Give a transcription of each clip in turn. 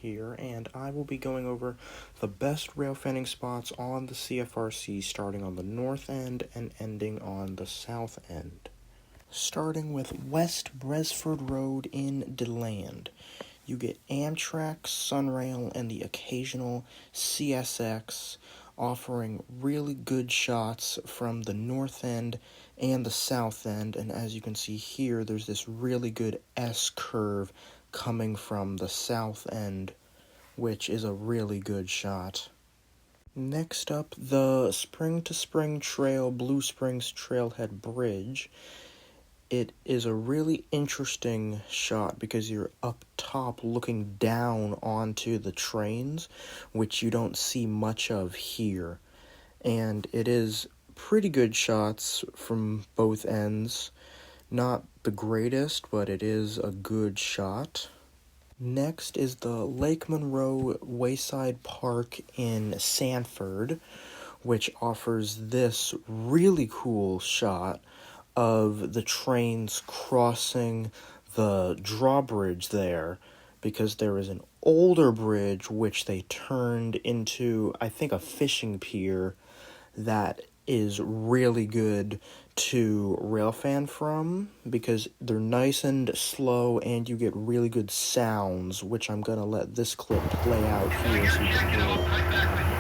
here, and I will be going over the best rail fanning spots on the CFRC, starting on the north end and ending on the south end. Starting with West Bresford Road in DeLand, you get Amtrak, Sunrail, and the occasional CSX, offering really good shots from the north end and the south end. And as you can see here, there's this really good S-curve coming from the south end, which is a really good shot. Next up, the Spring to Spring Trail Blue Springs Trailhead Bridge. It is a really interesting shot because you're up top looking down onto the trains, which you don't see much of here. And it is pretty good shots from both ends. Not the greatest, but it is a good shot. Next is the Lake Monroe Wayside Park in Sanford, which offers this really cool shot of the trains crossing the drawbridge there, because there is an older bridge which they turned into, I think, a fishing pier that is really good to railfan from, because they're nice and slow and you get really good sounds, which I'm gonna let this clip play out here so you can hear it.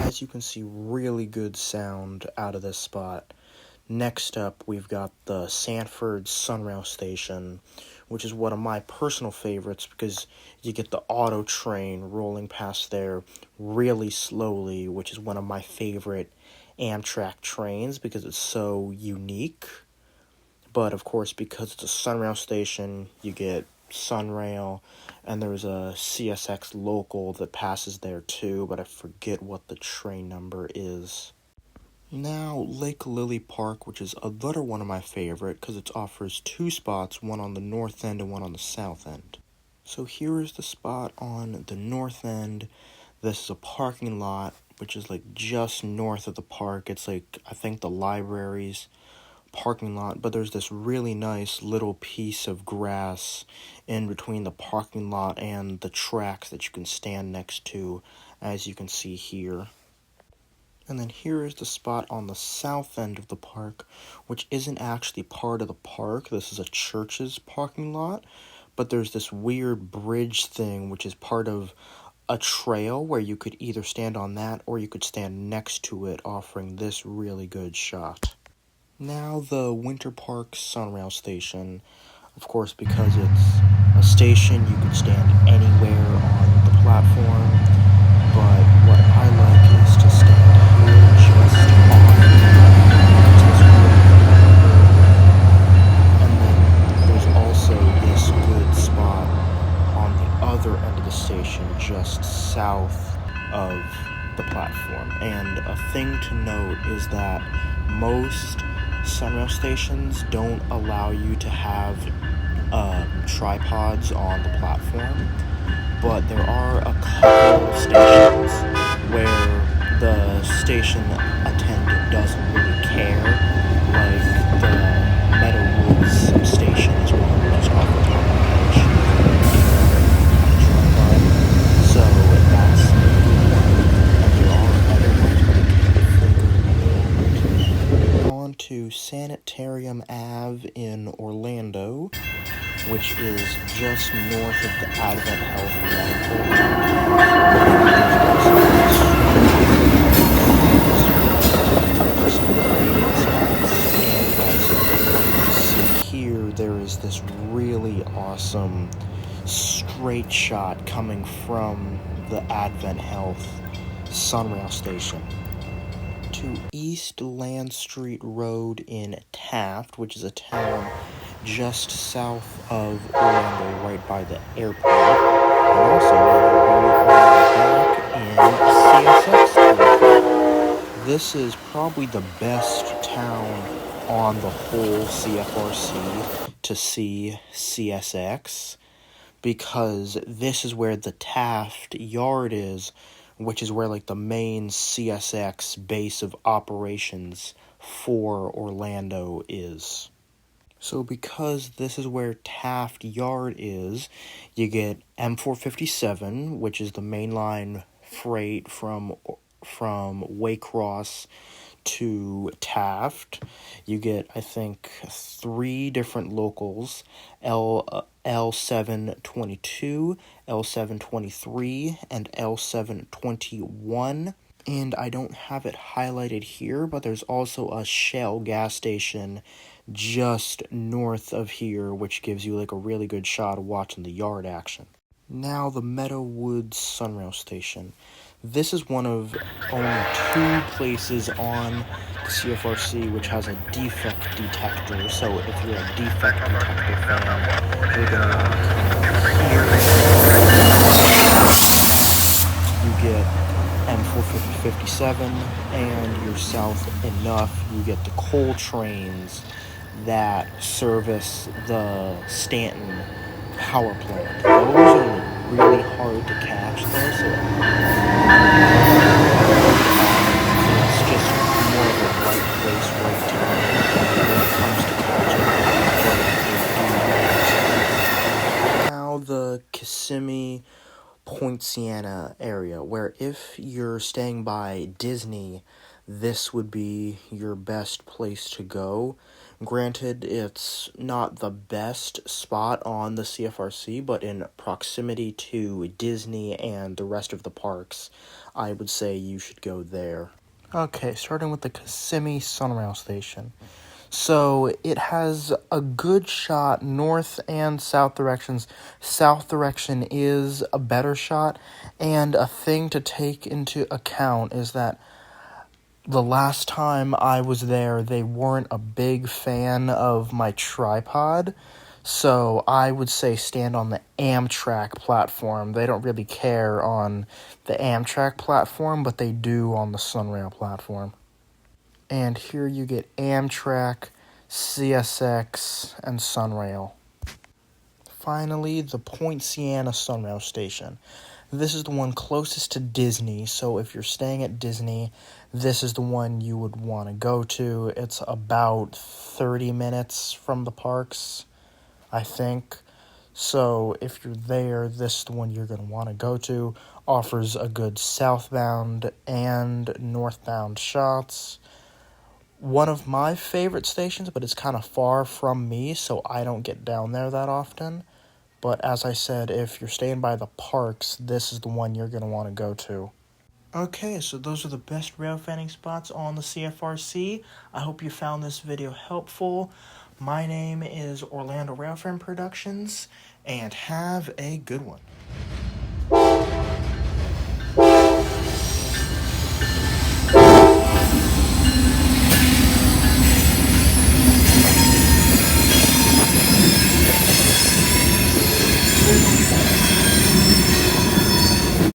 As you can see, really good sound out of this spot. Next up, we've got the Sanford Sunrail Station, which is one of my personal favorites because you get the auto train rolling past there really slowly, which is one of my favorite Amtrak trains because it's so unique. But of course, because it's a Sunrail station, you get Sunrail, and there's a CSX local that passes there too, but I forget what the train number is. Now, Lake Lily Park, which is another one of my favorite because it offers two spots, one on the north end and one on the south end. So here is the spot on the north end. This is a parking lot, which is like just north of the park. It's like, I think, the library's parking lot, but there's this really nice little piece of grass in between the parking lot and the tracks that you can stand next to, as you can see here. And then here is the spot on the south end of the park, which isn't actually part of the park. This is a church's parking lot, but there's this weird bridge thing which is part of a trail where you could either stand on that or you could stand next to it, offering this really good shot. Now the Winter Park Sunrail Station. Of course, because it's a station, you can stand anywhere on the platform, but what I like is to stand here just off. And then there's also this good spot on the other end of the station, just south of the platform. And a thing to note is that most Sunrail stations don't allow you to have tripods on the platform, but there are a couple stations where the station attendant doesn't really care, like the Meadowwoods station is one of those off the top of my head. So that's a good one, and there are other ones, but I can't think. On to Sanitarium Ave in Orlando, which is just north of the Advent Health medical. Here there is this really awesome straight shot coming from the Advent Health Sunrail station to to East Land Street Road in Taft, which is a town just south of Orlando, right by the airport. And also, we are back in CSX territory. This is probably the best town on the whole CFRC to see CSX, because this is where the Taft Yard is, which is where like the main CSX base of operations for Orlando is. So because this is where Taft Yard is, you get M457, which is the mainline freight from Waycross to Taft. You get, I think, 3 different locals, L722, L723, and L721. And I don't have it highlighted here, but there's also a Shell gas station just north of here, which gives you like a really good shot of watching the yard action. Now the Meadowwoods Sunrail Station. This is one of only 2 places on the CFRC which has a defect detector, so if you're a defect detector fan, you're going to want to come up here. You get M457, and you're south enough, you get the coal trains that service the Stanton power plant. Those are really hard to catch though, so it's just more of a right place, right time when it comes to catching. Now the Kissimmee Poinciana area, where if you're staying by Disney, this would be your best place to go. Granted, it's not the best spot on the CFRC, but in proximity to Disney and the rest of the parks, I would say you should go there. Okay, starting with the Kissimmee Sunrail Station. So it has a good shot north and south directions. South direction is a better shot, and a thing to take into account is that the last time I was there, they weren't a big fan of my tripod, so I would say stand on the Amtrak platform. They don't really care on the Amtrak platform, but they do on the Sunrail platform. And here you get Amtrak, CSX, and Sunrail. Finally, the Poinciana Sunrail Station. This is the one closest to Disney, so if you're staying at Disney, this is the one you would want to go to. It's about 30 minutes from the parks, I think. So if you're there, this is the one you're going to want to go to. Offers a good southbound and northbound shots. One of my favorite stations, but it's kind of far from me, so I don't get down there that often. But as I said, if you're staying by the parks, this is the one you're going to want to go to. Okay, so those are the best rail fanning spots on the CFRC. I hope you found this video helpful. My name is Orlando Railfan Productions, and have a good one.